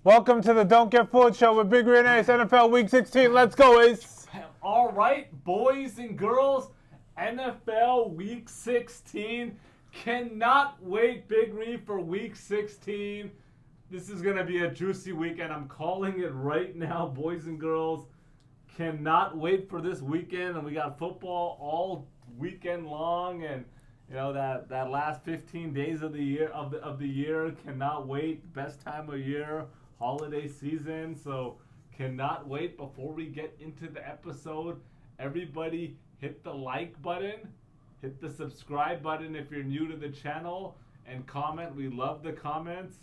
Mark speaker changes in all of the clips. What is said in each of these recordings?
Speaker 1: Welcome to the Don't Get Fooled Show with Big Green Ace, NFL Week 16. Let's go, Ace.
Speaker 2: All right, boys and girls, NFL Week 16. Cannot wait, Big Reed, for Week 16. This is going to be a juicy weekend. I'm calling it right now, boys and girls. Cannot wait for this weekend, and we got football all weekend long, and you know that last 15 days of the year cannot wait. Best time of year, holiday season. So cannot wait. Before we get into the episode, everybody hit the like button, hit the subscribe button if you're new to the channel, and comment. We love the comments.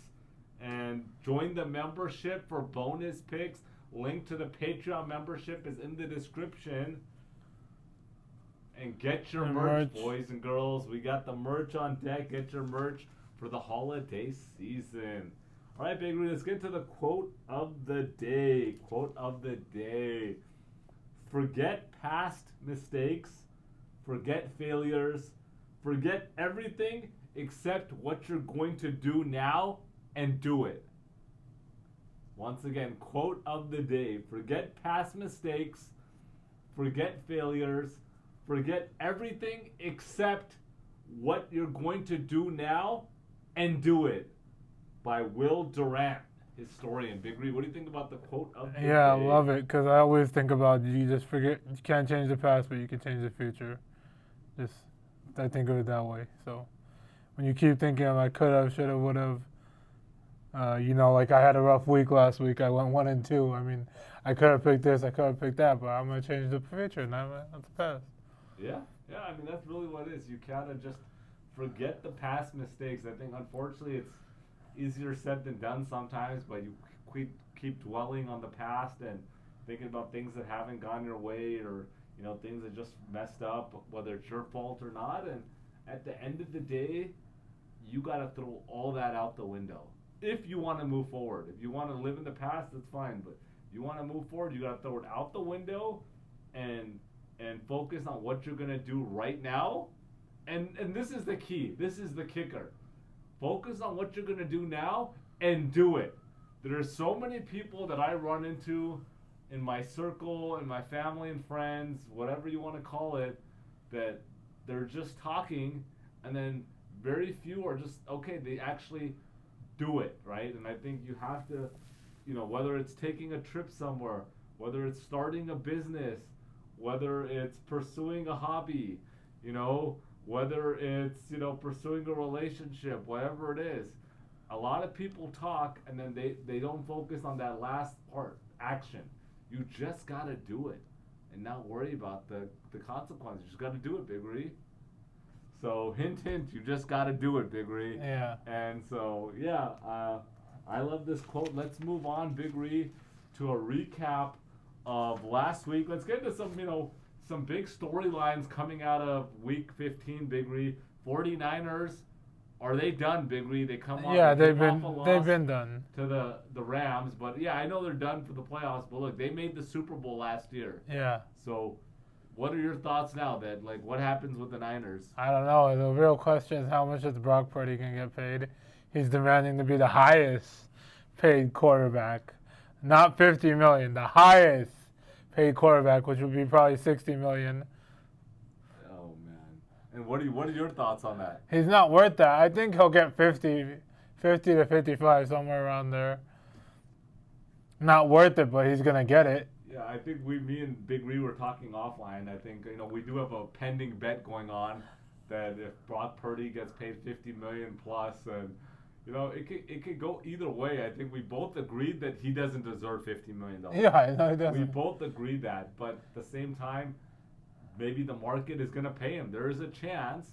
Speaker 2: And join the membership for bonus picks. Link to the Patreon membership is in the description. And get your merch, boys and girls. We got the merch on deck. Get your merch for the holiday season. All right, Big Reed, let's get to the quote of the day. Quote of the day. Forget past mistakes. Forget failures. Forget everything except what you're going to do now and do it. Once again, quote of the day. Forget past mistakes. Forget failures. Forget everything except what you're going to do now and do it. By Will Durant, historian. Big Reed, what do you think about the quote of the day?
Speaker 1: Yeah, I love it because I always think about you just forget, you can't change the past, but you can change the future. I think of it that way. So when you keep thinking I could have, should have, would have, like I had a rough week last week. I went 1-2. I mean, I could have picked this, I could have picked that, but I'm going to change the future, not the past.
Speaker 2: Yeah, I mean, that's really what it is. You kind of just forget the past mistakes. I think, unfortunately, it's easier said than done sometimes, but you keep dwelling on the past and thinking about things that haven't gone your way or, things that just messed up, whether it's your fault or not. And at the end of the day, you got to throw all that out the window. If you want to move forward. If you want to live in the past, that's fine. But if you want to move forward, you got to throw it out the window and focus on what you're going to do right now. And this is the key. This is the kicker. Focus on what you're going to do now and do it. There are so many people that I run into in my circle, in my family and friends, whatever you want to call it, that they're just talking and then very few are just, okay, they actually do it, right? And I think you have to, whether it's taking a trip somewhere, whether it's starting a business, whether it's pursuing a hobby, whether it's, pursuing a relationship, whatever it is. A lot of people talk and then they don't focus on that last part, action. You just got to do it and not worry about the consequences. You just got to do it, Big Reed. So, hint, you just got to do it, Big Reed.
Speaker 1: Yeah.
Speaker 2: And so, I love this quote. Let's move on, Big Reed, to a recap of last week. Let's get into some big storylines coming out of Week 15, Big Reed. 49ers, are they done, Big Reed? They come off.
Speaker 1: Yeah, they've been done
Speaker 2: to the Rams, but yeah, I know they're done for the playoffs. But look, they made the Super Bowl last year.
Speaker 1: Yeah.
Speaker 2: So, what are your thoughts now? What happens with the Niners?
Speaker 1: I don't know. The real question is how much is Brock Purdy going to get paid? He's demanding to be the highest paid quarterback, not $50 million, the highest paid quarterback, which would be probably $60 million.
Speaker 2: Oh man! And what are your thoughts on that?
Speaker 1: He's not worth that. I think he'll get 50 to 55, somewhere around there. Not worth it, but he's gonna get it.
Speaker 2: Yeah, I think me and Big Reed were talking offline. I think we do have a pending bet going on that if Brock Purdy gets paid $50 million plus, and it could go either way. I think we both agreed that he doesn't deserve $50 million.
Speaker 1: Yeah, I know he doesn't.
Speaker 2: We both agreed that, but at the same time, maybe the market is going to pay him. There is a chance,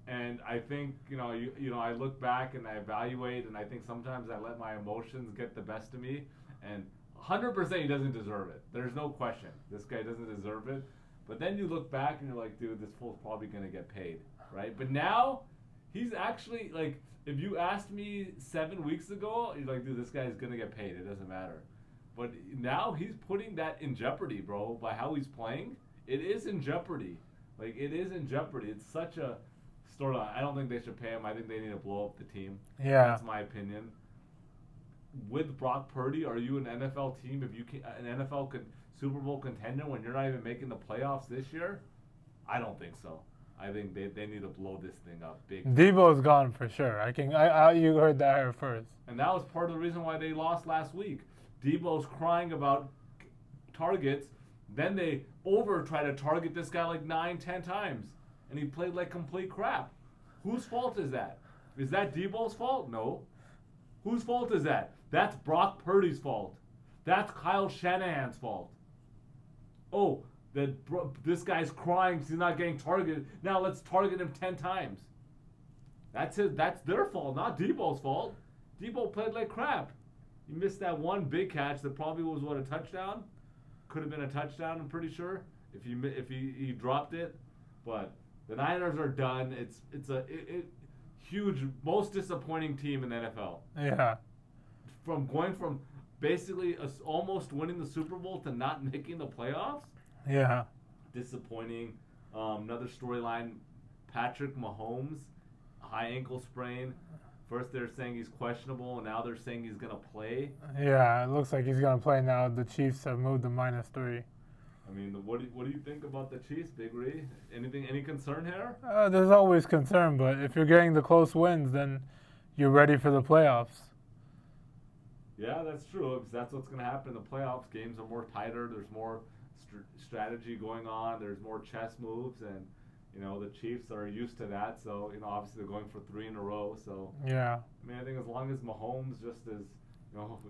Speaker 2: and I think I look back and I evaluate, and I think sometimes I let my emotions get the best of me, and 100% he doesn't deserve it. There's no question. This guy doesn't deserve it. But then you look back and you're like, dude, this fool's probably going to get paid, right? But now he's actually like. If you asked me 7 weeks ago, you're like, dude, this guy's going to get paid. It doesn't matter. But now he's putting that in jeopardy, bro, by how he's playing. It is in jeopardy. It is in jeopardy. It's such a storyline. I don't think they should pay him. I think they need to blow up the team.
Speaker 1: Yeah.
Speaker 2: That's my opinion. with Brock Purdy, are you an NFL team if you can an Super Bowl contender when you're not even making the playoffs this year? I don't think so. I think they need to blow this thing up big.
Speaker 1: Debo's gone for sure. You heard that here first.
Speaker 2: And that was part of the reason why they lost last week. Debo's crying about targets. Then they try to target this guy like 9-10 times. And he played like complete crap. Whose fault is that? Is that Debo's fault? No. Whose fault is that? That's Brock Purdy's fault. That's Kyle Shanahan's fault. Oh, this guy's crying because he's not getting targeted. Now let's target him 10 times. That's their fault, not Debo's fault. Debo played like crap. He missed that one big catch that probably was a touchdown. Could have been a touchdown, I'm pretty sure, if he dropped it. But the Niners are done. It's a huge, most disappointing team in the NFL.
Speaker 1: Yeah.
Speaker 2: From going from basically almost winning the Super Bowl to not making the playoffs.
Speaker 1: Yeah.
Speaker 2: Disappointing. Another storyline, Patrick Mahomes, high ankle sprain. First they're saying he's questionable, and now they're saying he's going to play.
Speaker 1: Yeah, it looks like he's going to play now. The Chiefs have moved to -3.
Speaker 2: I mean, what do you think about the Chiefs, Big Ree? Any concern here?
Speaker 1: There's always concern, but if you're getting the close wins, then you're ready for the playoffs.
Speaker 2: Yeah, that's true. Because that's what's going to happen in the playoffs. Games are more tighter. There's more strategy going on. There's more chess moves, and the Chiefs are used to that. So obviously they're going for 3 in a row. So
Speaker 1: yeah,
Speaker 2: I mean, I think as long as Mahomes just is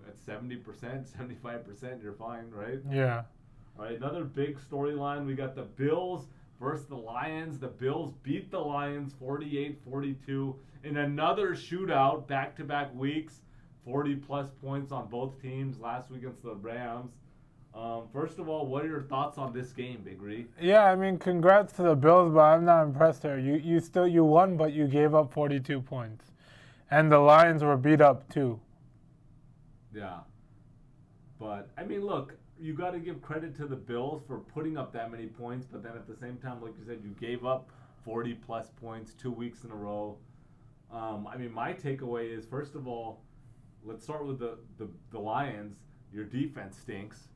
Speaker 2: at 70%, 75%, you're fine, right?
Speaker 1: Yeah.
Speaker 2: All right, another big storyline. We got the Bills versus the Lions. The Bills beat the Lions 48-42 in another shootout, back-to-back weeks. 40-plus points on both teams last week against the Rams. First of all, what are your thoughts on this game, Big Ree?
Speaker 1: Yeah, I mean, congrats to the Bills, but I'm not impressed there. You won, but you gave up 42 points. And the Lions were beat up, too.
Speaker 2: Yeah. But, I mean, look, you got to give credit to the Bills for putting up that many points, but then at the same time, like you said, you gave up 40-plus points 2 weeks in a row. I mean, my takeaway is, first of all, let's start with the Lions. Your defense stinks.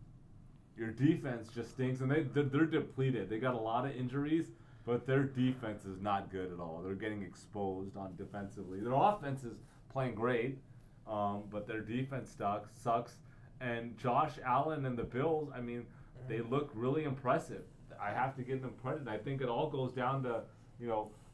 Speaker 2: Your defense just stinks, and they're depleted. They got a lot of injuries, but their defense is not good at all. They're getting exposed on defensively. Their offense is playing great, but their defense sucks. And Josh Allen and the Bills, I mean, they look really impressive. I have to give them credit. I think it all goes down to,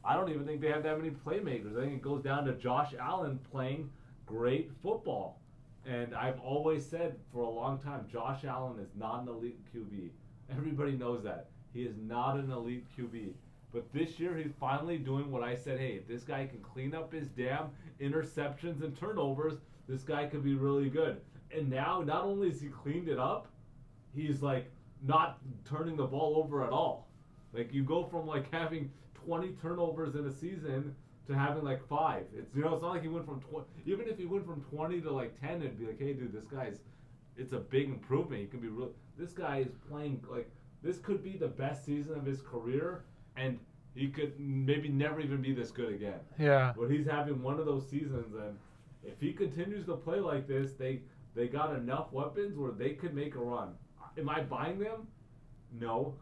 Speaker 2: I don't even think they have that many playmakers. I think it goes down to Josh Allen playing great football. And I've always said for a long time, Josh Allen is not an elite QB. Everybody knows that. He is not an elite QB. But this year, he's finally doing what I said, hey, if this guy can clean up his damn interceptions and turnovers, this guy could be really good. And now, not only has he cleaned it up, he's like not turning the ball over at all. Like you go from like having 20 turnovers in a season to having like 5. It's it's not like he went from 20. Even if he went from 20 to like 10, it'd be like, hey, dude, it's a big improvement. He can be real. This guy is playing like this could be the best season of his career, and he could maybe never even be this good again.
Speaker 1: Yeah.
Speaker 2: But he's having one of those seasons, and if he continues to play like this, they got enough weapons where they could make a run. Am I buying them? No.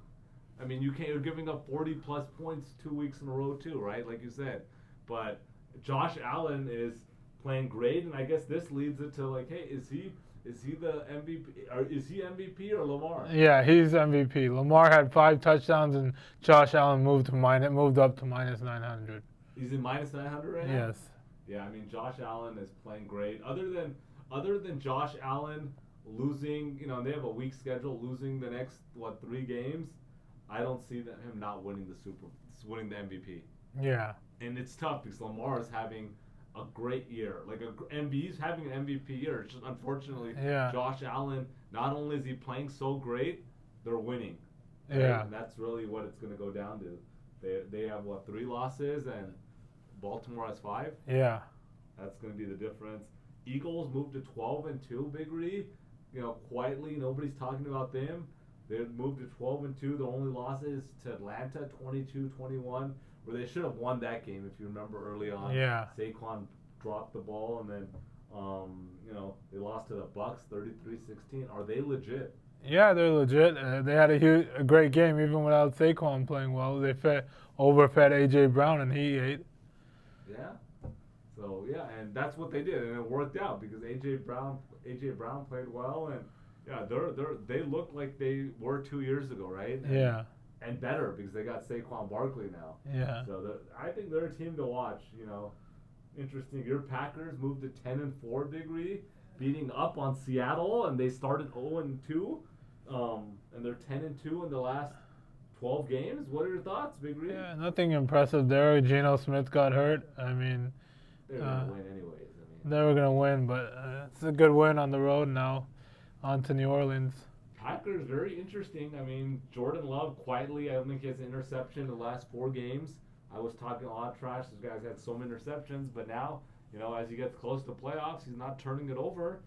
Speaker 2: I mean, you're giving up 40-plus points 2 weeks in a row too, right? Like you said. But Josh Allen is playing great, and I guess this leads it to like, hey, is he the MVP? Or is he MVP or Lamar?
Speaker 1: Yeah, he's MVP. Lamar had 5 touchdowns, and Josh Allen moved up to -900.
Speaker 2: He's in -900 right now?
Speaker 1: Yes.
Speaker 2: Yeah, I mean, Josh Allen is playing great. Other than Josh Allen losing, they have a weak schedule, losing the next 3 games. I don't see him not winning the MVP.
Speaker 1: Yeah.
Speaker 2: And it's tough because Lamar is having a great year. Like he's having an MVP year. It's just unfortunately, Josh Allen, not only is he playing so great, they're winning. Right?
Speaker 1: Yeah.
Speaker 2: And that's really what it's going to go down to. They have 3 losses, and Baltimore has 5.
Speaker 1: Yeah.
Speaker 2: That's going to be the difference. Eagles moved to 12-2, Big Ree. Quietly, nobody's talking about them. They moved to 12-2. Their only losses to Atlanta, 22-21, where they should have won that game if you remember early on.
Speaker 1: Yeah.
Speaker 2: Saquon dropped the ball, and then They lost to the Bucks 33-16. Are they legit?
Speaker 1: Yeah, they're legit. They had a great game even without Saquon playing well. They overfed AJ Brown and he ate.
Speaker 2: Yeah. So yeah, and that's what they did, and it worked out because AJ Brown played well, and yeah, they look like they were 2 years ago, right?
Speaker 1: Yeah.
Speaker 2: And better because they got Saquon Barkley now.
Speaker 1: Yeah.
Speaker 2: So I think they're a team to watch. Interesting. Your Packers moved to 10-4, Big Ree, beating up on Seattle, and they started 0-2, and they're 10-2 in the last 12 games. What are your thoughts, Big Ree?
Speaker 1: Yeah, nothing impressive there. Geno Smith got hurt. I mean,
Speaker 2: They're gonna win anyways.
Speaker 1: they were gonna win, but it's a good win on the road now. On to New Orleans.
Speaker 2: Packers, very interesting. I mean, Jordan Love quietly, I don't think he has an interception in the last 4 games. I was talking a lot of trash. Those guys had so many interceptions, but now, as he gets close to playoffs, he's not turning it over.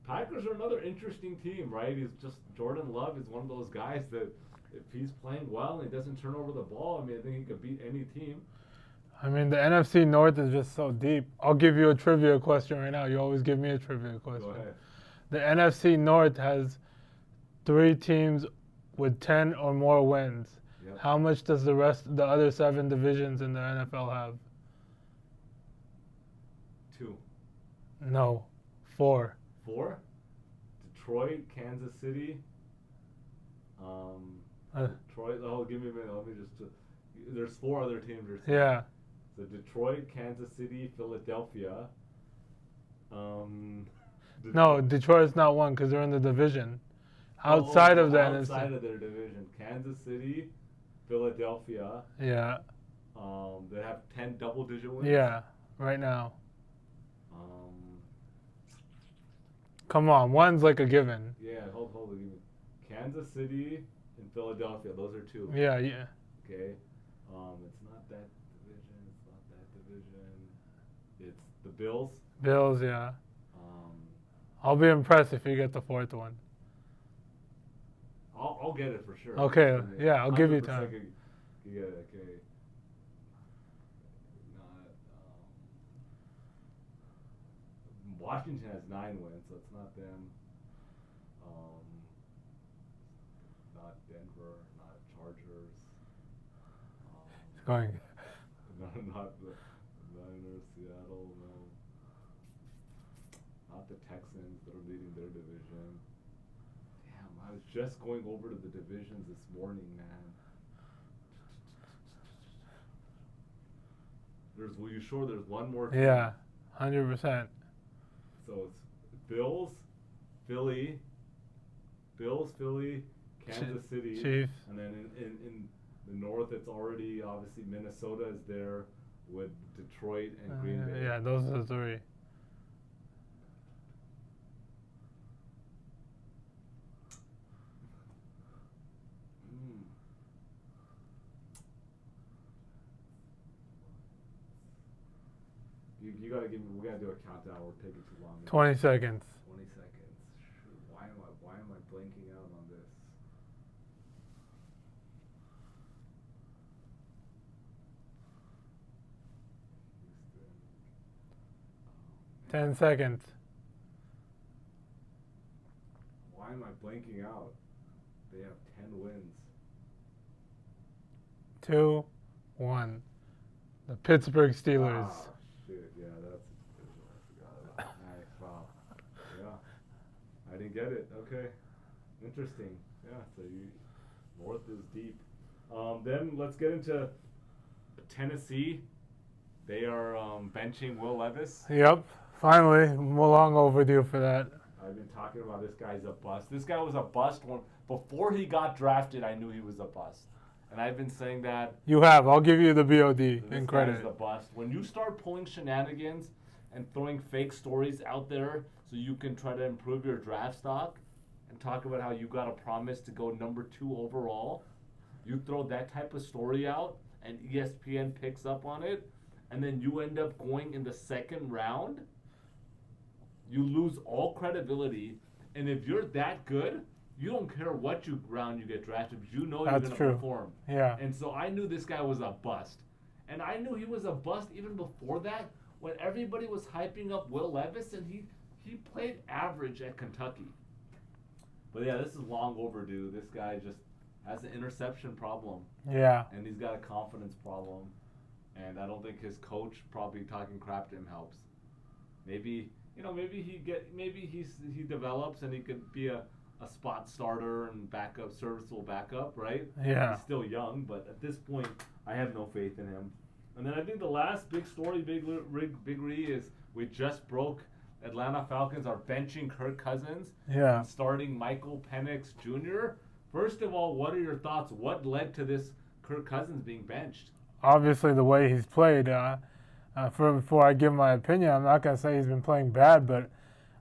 Speaker 2: Packers are another interesting team, right? Jordan Love is one of those guys that if he's playing well and he doesn't turn over the ball, I think he could beat any team.
Speaker 1: I mean, the NFC North is just so deep. I'll give you a trivia question right now. You always give me a trivia question.
Speaker 2: Go ahead.
Speaker 1: The NFC North has 3 teams with 10 or more wins.
Speaker 2: Yep.
Speaker 1: How much does the other 7 divisions in the NFL have?
Speaker 2: 2.
Speaker 1: No, 4.
Speaker 2: 4? Detroit, Kansas City. Detroit. Oh, give me a minute. Let me just. There's 4 other teams.
Speaker 1: Yeah.
Speaker 2: So Detroit, Kansas City, Philadelphia.
Speaker 1: No, Detroit's not one because they're in the division. Outside of the NFC.
Speaker 2: Outside of their division. Kansas City, Philadelphia.
Speaker 1: Yeah.
Speaker 2: They have 10 double-digit wins.
Speaker 1: Yeah, right now. Come on, one's like a given.
Speaker 2: Yeah, hold on. Kansas City and Philadelphia. Those are 2.
Speaker 1: Yeah, yeah.
Speaker 2: Okay. It's not that division. It's the Bills.
Speaker 1: Bills, yeah. I'll be impressed if you get the 4th one.
Speaker 2: I'll get it for sure.
Speaker 1: Okay, yeah, I'll give you time.
Speaker 2: You get it, okay. Washington has 9 wins, so it's not them. Not Denver, not Chargers.
Speaker 1: It's going.
Speaker 2: Not the Niners, Seattle, no. Not the Texans that are leading their division. Damn, I was just going over to the divisions this morning, man. Were you sure there's one more team?
Speaker 1: Yeah, 100%.
Speaker 2: So it's Bills, Philly, Kansas City,
Speaker 1: Chiefs.
Speaker 2: And then in the North, it's already obviously Minnesota is there with Detroit and Green Bay.
Speaker 1: Yeah, those are the 3.
Speaker 2: You gotta give me. We gotta do a countdown. We're taking too long.
Speaker 1: 20 seconds.
Speaker 2: 20 seconds. Shoot, why am I blanking out on this? Houston.
Speaker 1: 10 seconds.
Speaker 2: Why am I blanking out? They have 10 wins.
Speaker 1: 2, 1. The Pittsburgh Steelers.
Speaker 2: Oh, shit, yeah, that's I forgot. Nice, wow. Yeah. I didn't get it. Okay. Interesting. Yeah, so North is deep. Then let's get into Tennessee. They are benching Will Levis.
Speaker 1: Yep, finally. Long overdue for that.
Speaker 2: I've been talking about this guy's a bust. This guy was a bust before he got drafted. I knew he was a bust. And I've been saying that.
Speaker 1: You have. I'll give you the BOD in credit.
Speaker 2: This guy's a bust. When you start pulling shenanigans and throwing fake stories out there so you can try to improve your draft stock and talk about how you got a promise to go number 2 overall, you throw that type of story out and ESPN picks up on it, and then you end up going in the 2nd round, you lose all credibility. And if you're that good, you don't care what round you get drafted, because you know you're going to perform.
Speaker 1: Yeah.
Speaker 2: And so I knew this guy was a bust. And I knew he was a bust even before that when everybody was hyping up Will Levis, and he played average at Kentucky. But yeah, this is long overdue. This guy just has an interception problem.
Speaker 1: Yeah.
Speaker 2: And he's got a confidence problem. And I don't think his coach probably talking crap to him helps. Maybe he develops and he could be a spot starter and backup, serviceable backup, right?
Speaker 1: Yeah.
Speaker 2: He's still young, but at this point, I have no faith in him. And then I think the last big story, Big Ree, is we just broke. Atlanta Falcons are benching Kirk Cousins
Speaker 1: Yeah.
Speaker 2: and starting Michael Penix Jr. First of all, what are your thoughts? What led to this Kirk Cousins being benched?
Speaker 1: Obviously, the way he's played. Before I give my opinion, I'm not gonna say he's been playing bad, but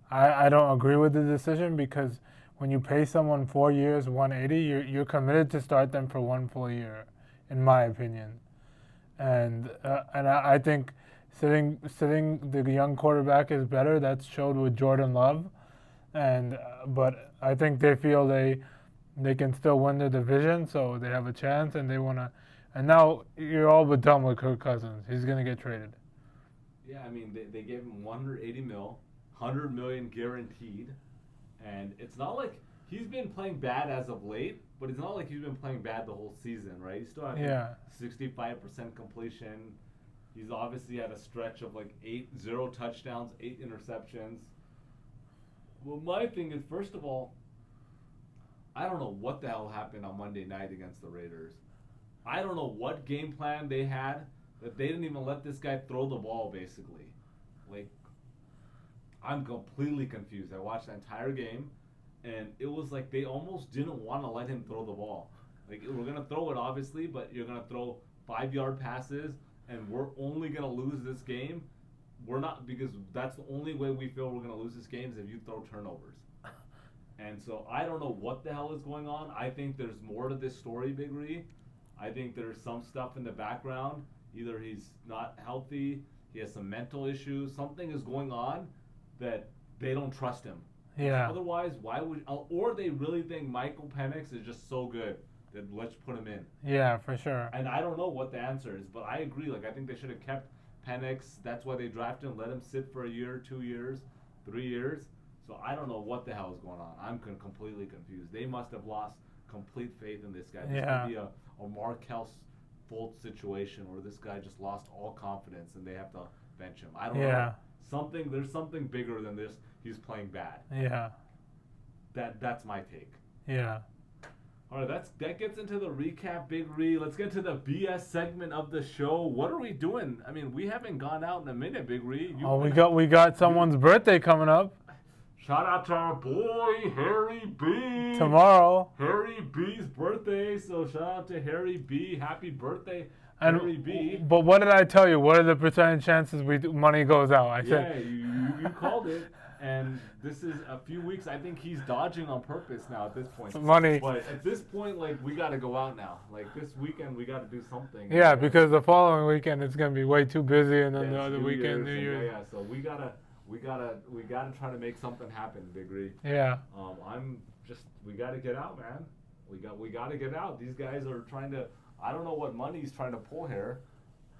Speaker 1: I don't agree with the decision because when you pay someone 4 years, 180, you're committed to start them for 1 full year, in my opinion. And I think sitting the young quarterback is better. That's showed with Jordan Love, but I think they feel they can still win the division, so they have a chance, and they want to. And now you're all but done with Kirk Cousins. He's gonna get traded.
Speaker 2: Yeah, I mean they gave him 180 mil, 100 million guaranteed, and it's not like he's been playing bad as of late, but it's not like he's been playing bad the whole season, right? He's still having 65% completion. He's obviously had a stretch of like 0 touchdowns, 8 interceptions. Well, my thing is, first of all, I don't know what the hell happened on Monday night against the Raiders. I don't know what game plan they had that they didn't even let this guy throw the ball, basically. Like, I'm completely confused. I watched the entire game, and it was like they almost didn't want to let him throw the ball. Like, we're going to throw it, obviously, but you're going to throw 5-yard passes, and we're only going to lose this game. We're not, because that's the only way we feel we're going to lose this game is if you throw turnovers. And so I don't know what the hell is going on. I think there's more to this story, Big Ree. I think there's some stuff in the background. Either he's not healthy, he has some mental issues, something is going on that they don't trust him.
Speaker 1: Yeah.
Speaker 2: Otherwise, why would? Or they really think Michael Penix is just so good that let's put him in.
Speaker 1: Yeah, for sure.
Speaker 2: And I don't know what the answer is, but I agree. Like, I think they should have kept Penix. That's why they drafted him, let him sit for a year, 2 years, 3 years. So I don't know what the hell is going on. I'm completely confused. They must have lost complete faith in this guy. This could be a Markel Fultz situation where this guy just lost all confidence and they have to bench him. I don't know. There's something bigger than this. He's playing bad.
Speaker 1: Yeah.
Speaker 2: That's my take.
Speaker 1: Yeah.
Speaker 2: All right, that gets into the recap, Big Ree. Let's get to the BS segment of the show. What are we doing? I mean, we haven't gone out in a minute, Big Ree.
Speaker 1: We got someone's birthday coming up.
Speaker 2: Shout out to our boy, Harry B.
Speaker 1: Tomorrow.
Speaker 2: Harry B's birthday, so shout out to Harry B. Happy birthday, Harry B.
Speaker 1: But what did I tell you? What are the percentage chances money goes out? I
Speaker 2: said, you called it, and this is a few weeks. I think he's dodging on purpose now at this point.
Speaker 1: Money.
Speaker 2: But at this point, like, we got to go out now. Like, this weekend, we got to do something.
Speaker 1: Yeah, because the following weekend, it's going to be way too busy, and then the other weekend, New Year's.
Speaker 2: Yeah, so we gotta try to make something happen, Big Ree.
Speaker 1: Yeah.
Speaker 2: We gotta get out, man. We gotta get out. These guys are trying to. I don't know what money he's trying to pull here.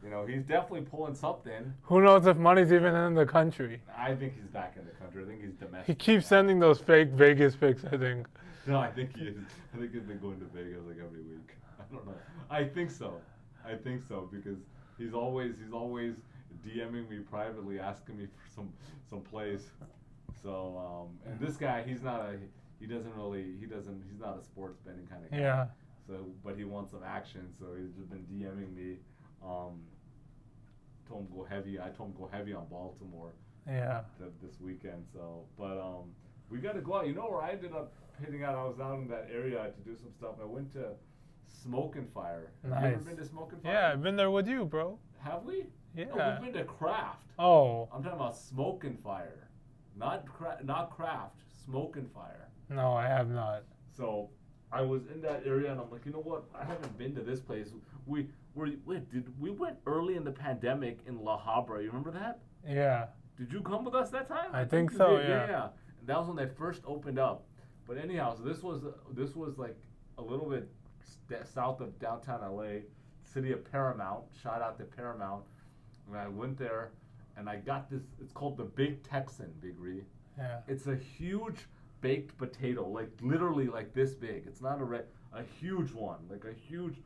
Speaker 2: You know, he's definitely pulling something.
Speaker 1: Who knows if money's even in the country?
Speaker 2: I think he's back in the country. I think he's domestic.
Speaker 1: He keeps sending those fake Vegas pics, I think.
Speaker 2: No, I think he is. I think he's been going to Vegas like every week. I don't know. I think so because he's always DMing me privately, asking me for some plays. So and this guy, he's not a sports betting kind of guy.
Speaker 1: Yeah.
Speaker 2: So, but he wants some action, so he's just been DMing me. Told him go heavy. I told him go heavy on Baltimore.
Speaker 1: Yeah.
Speaker 2: This weekend. So, but we got to go out. You know where I ended up hitting out? I was out in that area to do some stuff. I went to Smoke and Fire.
Speaker 1: Nice.
Speaker 2: Have you ever been to Smoke and Fire?
Speaker 1: Yeah, I've been there with you, bro.
Speaker 2: Have we?
Speaker 1: Yeah.
Speaker 2: No, we've been to Craft.
Speaker 1: Oh.
Speaker 2: I'm talking about Smoke and Fire, not Craft. Smoke and Fire.
Speaker 1: No, I have not.
Speaker 2: So I was in that area, and I'm like, you know what? I haven't been to this place. We went early in the pandemic in La Habra. You remember that?
Speaker 1: Yeah.
Speaker 2: Did you come with us that time?
Speaker 1: I think so. Yeah.
Speaker 2: Yeah. And that was when they first opened up. But anyhow, so this was like a little bit south of downtown LA, city of Paramount. Shout out to Paramount. And I went there, and I got this. It's called the Big Texan, Big Ree.
Speaker 1: Yeah.
Speaker 2: It's a huge baked potato, like literally like this big. It's not a huge one, like a huge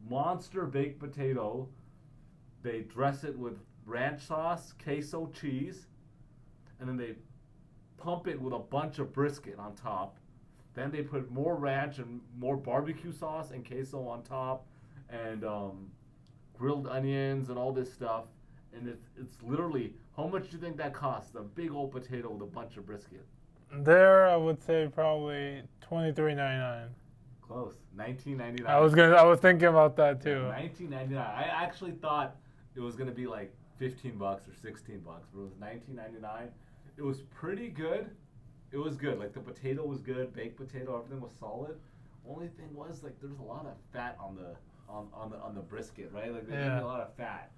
Speaker 2: monster baked potato. They dress it with ranch sauce, queso cheese, and then they pump it with a bunch of brisket on top. Then they put more ranch and more barbecue sauce and queso on top, and grilled onions and all this stuff. And it's literally, how much do you think that costs? A big old potato with a bunch of brisket.
Speaker 1: There, I would say probably $23.99.
Speaker 2: Close, $19.99.
Speaker 1: I was thinking about that too.
Speaker 2: Yeah, $19.99. I actually thought it was gonna be like $15 or $16, but it was $19.99. It was pretty good. It was good. Like the potato was good, baked potato, everything was solid. Only thing was like there's a lot of fat on the brisket, right? Like they gave me a lot of fat,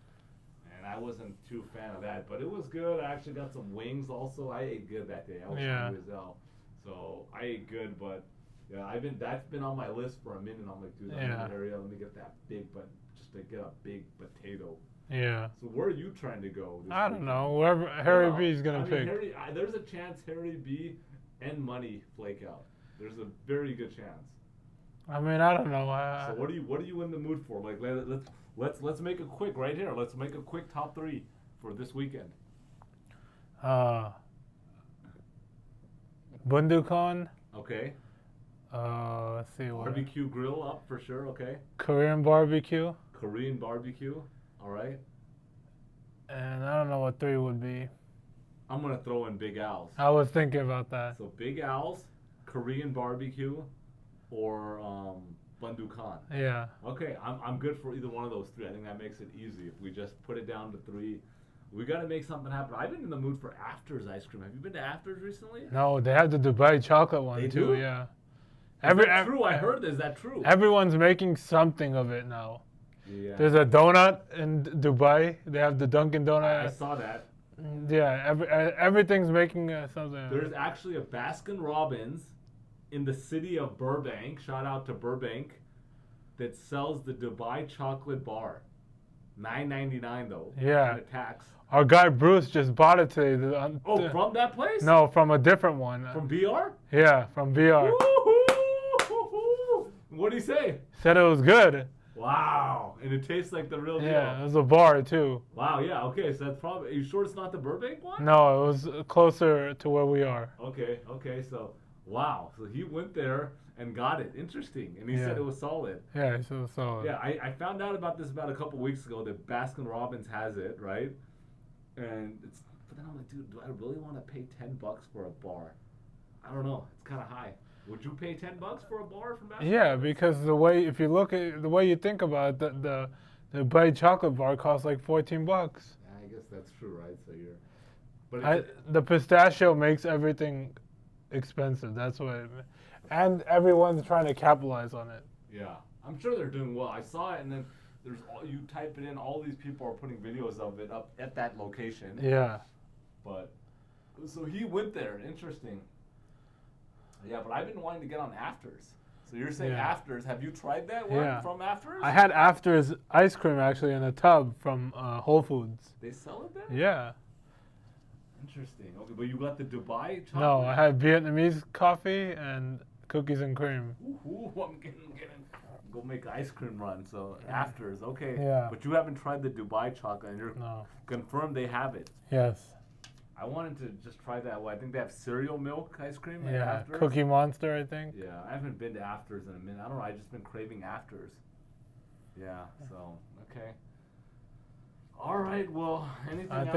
Speaker 2: and I wasn't too fan of that. But it was good. I actually got some wings also. I ate good that day. I was hungry as hell, so I ate good. But yeah, that's been on my list for a minute. I'm like, dude, I'm in the area. Let me get that big, but just to get a big potato.
Speaker 1: Yeah.
Speaker 2: So where are you trying to go?
Speaker 1: I don't know. Wherever Harry B is gonna pick.
Speaker 2: There's a chance Harry B and Money flake out. There's a very good chance.
Speaker 1: I mean, I don't know.
Speaker 2: So what are you in the mood for? Like let's make a quick right here. Let's make a quick top 3 for this weekend.
Speaker 1: Bundukan.
Speaker 2: Okay.
Speaker 1: Let's see what.
Speaker 2: Barbecue grill up for sure. Okay.
Speaker 1: Korean barbecue.
Speaker 2: Korean barbecue. All right.
Speaker 1: And I don't know what 3 would be.
Speaker 2: I'm gonna throw in Big Al's.
Speaker 1: I was thinking about that.
Speaker 2: So Big Al's, Korean barbecue, or Bundukan.
Speaker 1: Yeah.
Speaker 2: Okay, I'm good for either one of those 3. I think that makes it easy. If we just put it down to 3, we got to make something happen. I've been in the mood for Afters ice cream. Have you been to Afters recently?
Speaker 1: No, they have the Dubai chocolate one
Speaker 2: they
Speaker 1: too.
Speaker 2: Do?
Speaker 1: Yeah.
Speaker 2: Is that true? I heard. Is that true?
Speaker 1: Everyone's making something of it now.
Speaker 2: Yeah.
Speaker 1: There's a donut in Dubai. They have the Dunkin' Donut.
Speaker 2: I saw that.
Speaker 1: Yeah, everything's making something.
Speaker 2: There's actually a Baskin Robbins in the city of Burbank. Shout out to Burbank, that sells the Dubai chocolate bar. $9.99 though.
Speaker 1: Yeah.
Speaker 2: And a tax.
Speaker 1: Our guy Bruce just bought it today.
Speaker 2: From that place?
Speaker 1: No, from a different one.
Speaker 2: From BR?
Speaker 1: Yeah, from BR.
Speaker 2: What did he say?
Speaker 1: Said it was good.
Speaker 2: Wow. And it tastes like the real deal.
Speaker 1: Yeah, it was a bar too.
Speaker 2: Wow, yeah, okay, so that's probably, are you sure it's not the Burbank one?
Speaker 1: No, it was closer to where we are.
Speaker 2: Okay, so, wow. So he went there and got it. Interesting. And he said it was solid.
Speaker 1: Yeah, he said it was solid.
Speaker 2: Yeah, I found out about this about a couple weeks ago that Baskin Robbins has it, right? And but then I'm like, dude, do I really want to pay $10 for a bar? I don't know. It's kind of high. Would you pay $10 for a bar from Baskin?
Speaker 1: Yeah, because if you look at the way you think about it, the Dubai chocolate bar costs like $14.
Speaker 2: Yeah, I guess that's true, right? So
Speaker 1: the pistachio makes everything expensive. That's what, and everyone's trying to capitalize on it.
Speaker 2: Yeah, I'm sure they're doing well. I saw it, and then you type it in. All these people are putting videos of it up at that location.
Speaker 1: Yeah.
Speaker 2: But so he went there. Interesting. Yeah, but I've been wanting to get on Afters. So you're saying Afters. Have you tried that one from Afters?
Speaker 1: I had Afters ice cream actually in a tub from Whole Foods.
Speaker 2: They sell it there?
Speaker 1: Yeah.
Speaker 2: Interesting. Okay, but you got the Dubai chocolate?
Speaker 1: No, I had Vietnamese coffee and cookies and cream.
Speaker 2: Ooh, I'm getting go make ice cream run. So Afters, okay.
Speaker 1: Yeah.
Speaker 2: But you haven't tried the Dubai chocolate, and you're confirmed they have it.
Speaker 1: Yes.
Speaker 2: I wanted to just try that. Well, I think they have cereal milk ice cream.
Speaker 1: Yeah,
Speaker 2: Afters.
Speaker 1: Cookie Monster, I think.
Speaker 2: Yeah, I haven't been to Afters in a minute. I don't know. I've just been craving Afters. Yeah. So okay. All right. Well, anything else?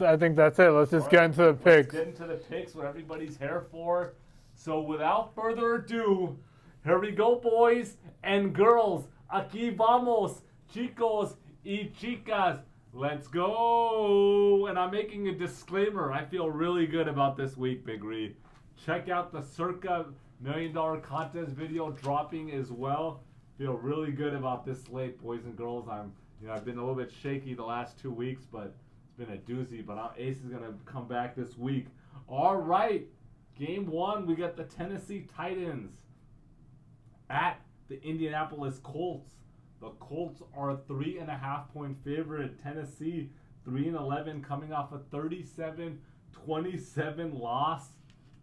Speaker 1: I think that's it. Let's just get into the picks.
Speaker 2: Let's get into the picks. What everybody's here for. So without further ado, here we go, boys and girls. Aquí vamos, chicos y chicas. Let's go! And I'm making a disclaimer. I feel really good about this week, Big Ree. Check out the Circa $1 Million Contest video dropping as well. Feel really good about this slate, boys and girls. I've been a little bit shaky the last 2 weeks, but it's been a doozy. But Ace is gonna come back this week. All right, game 1, we got the Tennessee Titans at the Indianapolis Colts. The Colts are a 3.5-point favorite. Tennessee 3-11, coming off a 37-27 loss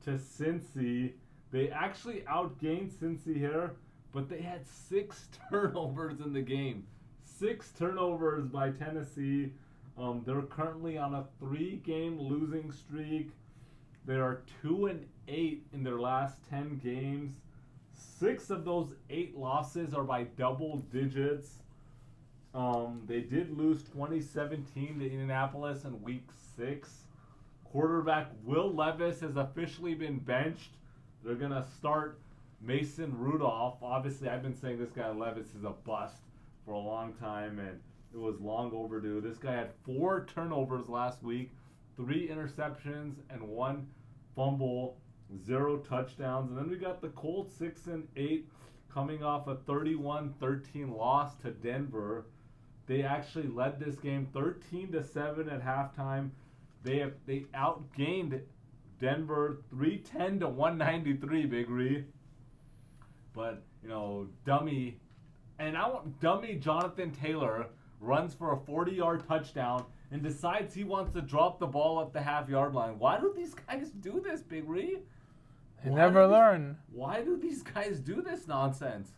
Speaker 2: to Cincy. They actually outgained Cincy here, but they had 6 turnovers in the game. 6 turnovers by Tennessee. They're currently on a 3-game losing streak. They are 2-8 in their last 10 games. 6 of those 8 losses are by double digits. They did lose 2017 to Indianapolis in Week 6. Quarterback Will Levis has officially been benched. They're going to start Mason Rudolph. Obviously, I've been saying this guy Levis is a bust for a long time, and it was long overdue. This guy had 4 turnovers last week, 3 interceptions, and 1 fumble, 0 touchdowns. And then we got the Colts 6-8, coming off a 31-13 loss to Denver. They actually led this game 13-7 at halftime. They outgained Denver 310-193, Big Ree. But, dummy Jonathan Taylor runs for a 40-yard touchdown and decides he wants to drop the ball at the half-yard line. Why do these guys do this, Big Ree?
Speaker 1: They never learn.
Speaker 2: Why do these guys do this nonsense?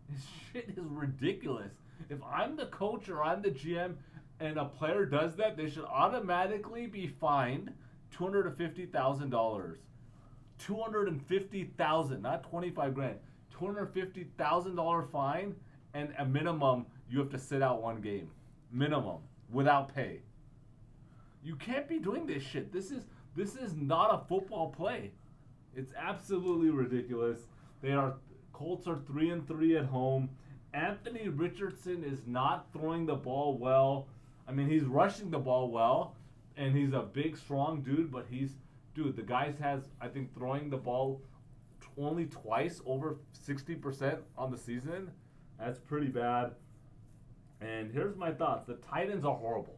Speaker 2: This shit is ridiculous. If I'm the coach or I'm the GM and a player does that, they should automatically be fined $250,000. $250,000, not 25 grand. $250,000 fine, and a minimum you have to sit out 1 game. Minimum, without pay. You can't be doing this shit. This is not a football play. It's absolutely ridiculous. Colts are 3-3 at home. Anthony Richardson is not throwing the ball well. I mean, he's rushing the ball well, and he's a big, strong dude, but the guy has, I think, throwing the ball only twice over 60% on the season. That's pretty bad. And here's my thoughts. The Titans are horrible.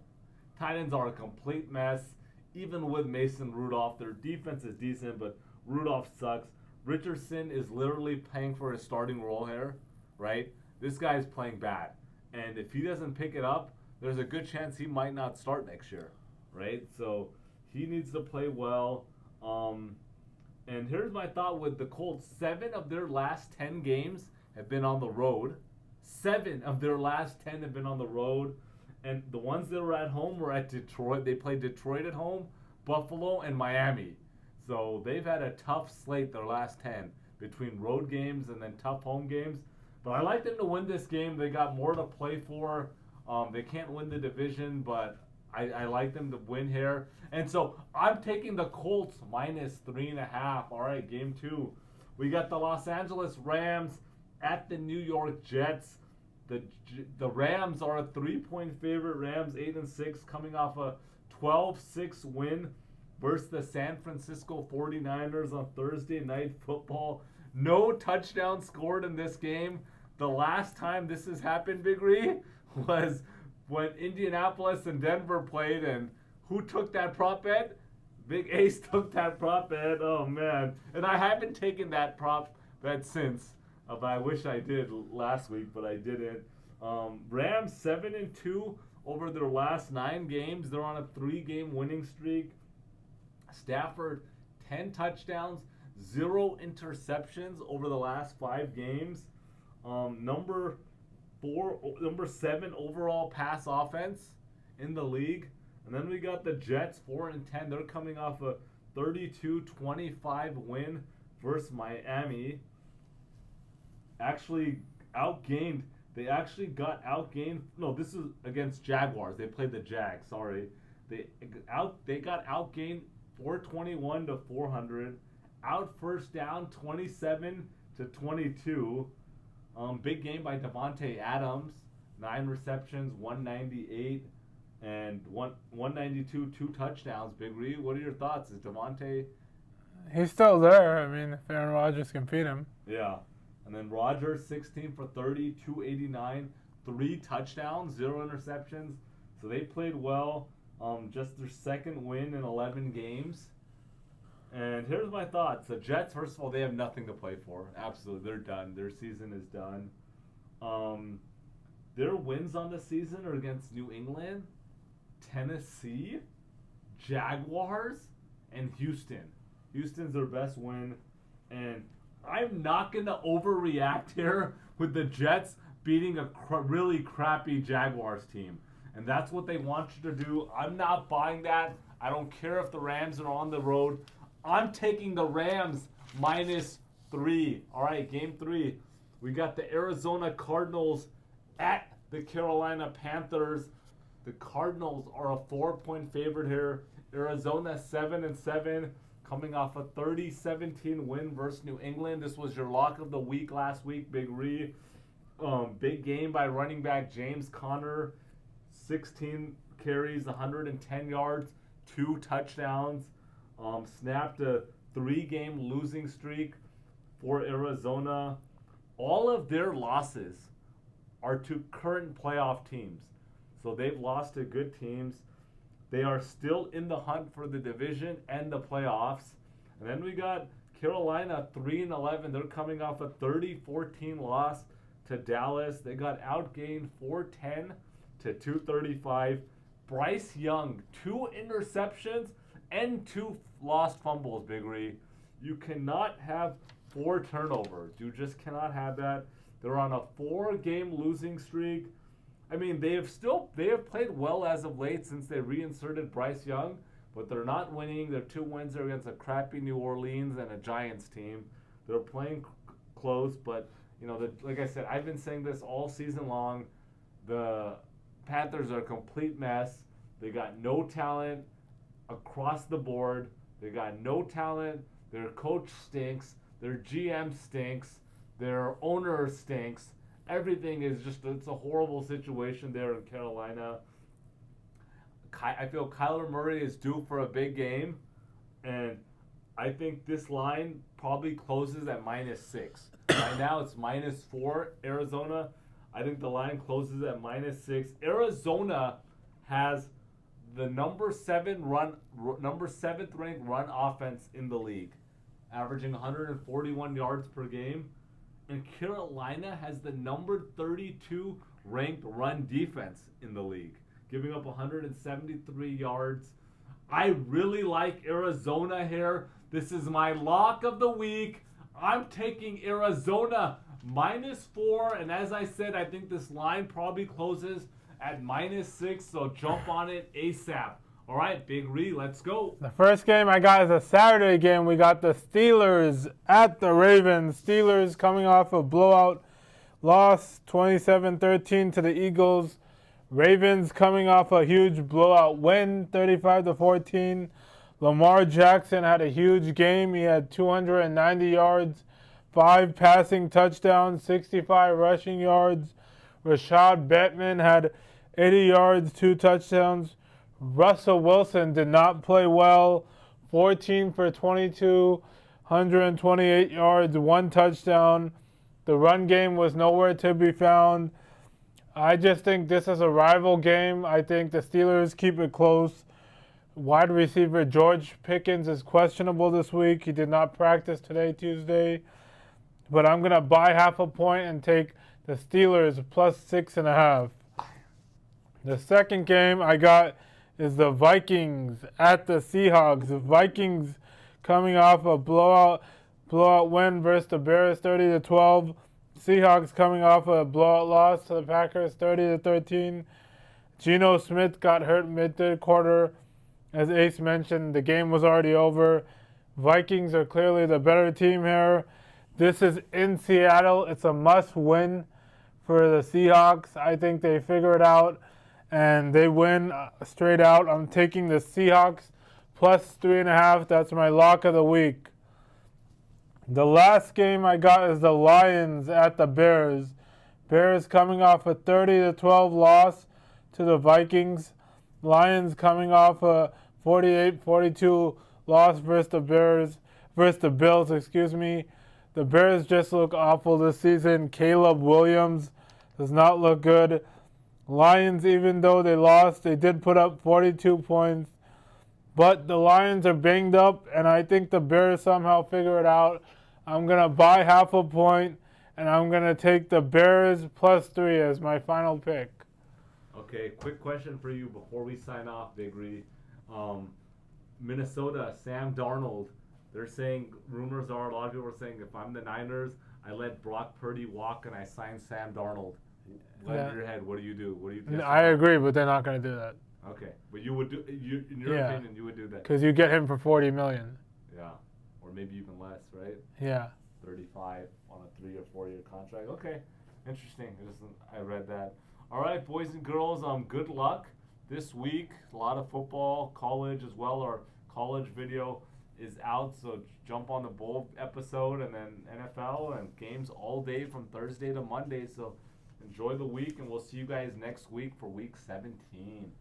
Speaker 2: Titans are a complete mess. Even with Mason Rudolph, their defense is decent, but Rudolph sucks. Richardson is literally paying for his starting role here, right? This guy is playing bad. And if he doesn't pick it up, there's a good chance he might not start next year, right? So he needs to play well. And here's my thought with the Colts. 7 of their last 10 games have been on the road. 7 of their last 10 have been on the road. And the ones that were at home were at Detroit. They played Detroit at home, Buffalo, and Miami. So they've had a tough slate their last 10 between road games and then tough home games. But I like them to win this game. They got more to play for. They can't win the division, but I like them to win here. And so I'm taking the Colts minus 3.5. All right, game 2. We got the Los Angeles Rams at the New York Jets. The Rams are a 3-point favorite. Rams 8-6, coming off a 12-6 win versus the San Francisco 49ers on Thursday Night Football. No touchdown scored in this game. The last time this has happened, Big Ree, was when Indianapolis and Denver played, and who took that prop bet? Big Ace took that prop bet. Oh, man. And I haven't taken that prop bet since. I wish I did last week, but I didn't. Rams 7-2 over their last 9 games. They're on a 3-game winning streak. Stafford, 10 touchdowns, 0 interceptions over the last 5 games. Number 7 overall pass offense in the league. And then we got the Jets 4-10. They're coming off a 32-25 win versus Miami. They got outgained. No, this is against Jaguars. They played the Jags. Sorry, they got outgained 421-400. Out first down 27-22. Big game by Devontae Adams. 9 receptions, 198, and 192, 2 touchdowns. Big Ree, what are your thoughts? Is Devontae?
Speaker 1: He's still there. I mean, if Aaron Rodgers can feed him.
Speaker 2: Yeah. And then Rodgers, 16 for 30, 289, 3 touchdowns, 0 interceptions. So they played well. Just their second win in 11 games. And here's my thoughts. The Jets, first of all, they have nothing to play for. Absolutely. They're done. Their season is done. Their wins on the season are against New England, Tennessee, Jaguars, and Houston. Houston's their best win. And I'm not going to overreact here with the Jets beating a really crappy Jaguars team. And that's what they want you to do. I'm not buying that. I don't care if the Rams are on the road. I'm taking the Rams -3. All right, game 3. We got the Arizona Cardinals at the Carolina Panthers. The Cardinals are a 4-point favorite here. Arizona 7-7, coming off a 30-17 win versus New England. This was your lock of the week last week, Big Ree. Big game by running back James Conner. 16 carries, 110 yards, 2 touchdowns. Snapped a 3-game losing streak for Arizona. All of their losses are to current playoff teams. So they've lost to good teams. They are still in the hunt for the division and the playoffs. And then we got Carolina 3-11. They're coming off a 30-14 loss to Dallas. They got outgained 410 to 235. Bryce Young, 2 interceptions and 2 lost fumbles, Big Ree. You cannot have 4 turnovers. You just cannot have that. They're on a 4-game losing streak. I mean, they have played well as of late since they reinserted Bryce Young, but they're not winning. Their 2 wins are against a crappy New Orleans and a Giants team. They're playing close, but like I said, I've been saying this all season long. The Panthers are a complete mess. They got no talent across the board. They got no talent. Their coach stinks. Their GM stinks. Their owner stinks. Everything is it's a horrible situation there in Carolina. I feel Kyler Murray is due for a big game, and I think this line probably closes at -6. Right now it's -4 Arizona. I think the line closes at -6. Arizona has the number 7th ranked run offense in the league, averaging 141 yards per game. And Carolina has the number 32 ranked run defense in the league, giving up 173 yards. I really like Arizona here. This is my lock of the week. I'm taking Arizona -4. And as I said, I think this line probably closes at -6. So jump on it ASAP. All right, Big Ree, let's go.
Speaker 1: The first game I got is a Saturday game. We got the Steelers at the Ravens. Steelers coming off a blowout loss, 27-13 to the Eagles. Ravens coming off a huge blowout win, 35-14. Lamar Jackson had a huge game. He had 290 yards, 5 passing touchdowns, 65 rushing yards. Rashad Bateman had 80 yards, 2 touchdowns. Russell Wilson did not play well, 14 for 22, 128 yards, 1 touchdown. The run game was nowhere to be found. I just think this is a rival game. I think the Steelers keep it close. Wide receiver George Pickens is questionable this week. He did not practice today, Tuesday. But I'm going to buy half a point and take the Steelers +6.5. The second game I got is the Vikings at the Seahawks. The Vikings coming off a blowout win versus the Bears, 30-12. Seahawks coming off a blowout loss to the Packers, 30-13. Geno Smith got hurt mid-third quarter. As Ace mentioned, the game was already over. Vikings are clearly the better team here. This is in Seattle. It's a must-win for the Seahawks. I think they figure it out, and they win straight out. I'm taking the Seahawks +3.5. That's my lock of the week. The last game I got is the Lions at the Bears. Bears coming off a 30-12 loss to the Vikings. Lions coming off a 48-42 loss versus the Bills. The Bears just look awful this season. Caleb Williams does not look good. Lions, even though they lost, they did put up 42 points. But the Lions are banged up, and I think the Bears somehow figure it out. I'm going to buy half a point, and I'm going to take the Bears +3 as my final pick.
Speaker 2: Okay, quick question for you before we sign off, Big Ree. Minnesota, Sam Darnold. They're saying, rumors are, a lot of people are saying, if I'm the Niners, I let Brock Purdy walk and I sign Sam Darnold. Gun to your head, what do you do? What do you do?
Speaker 1: I agree, but they're not going to do that.
Speaker 2: Okay, but you would do, in your opinion, you would do that.
Speaker 1: Because you get him for $40 million.
Speaker 2: Yeah, or maybe even less, right?
Speaker 1: Yeah.
Speaker 2: 35 on a 3 or 4 year contract. Okay, interesting. I read that. All right, boys and girls, good luck this week. A lot of football, college as well. Our college video is out, so jump on the bowl episode, and then NFL and games all day from Thursday to Monday. So enjoy the week, and we'll see you guys next week for week 17.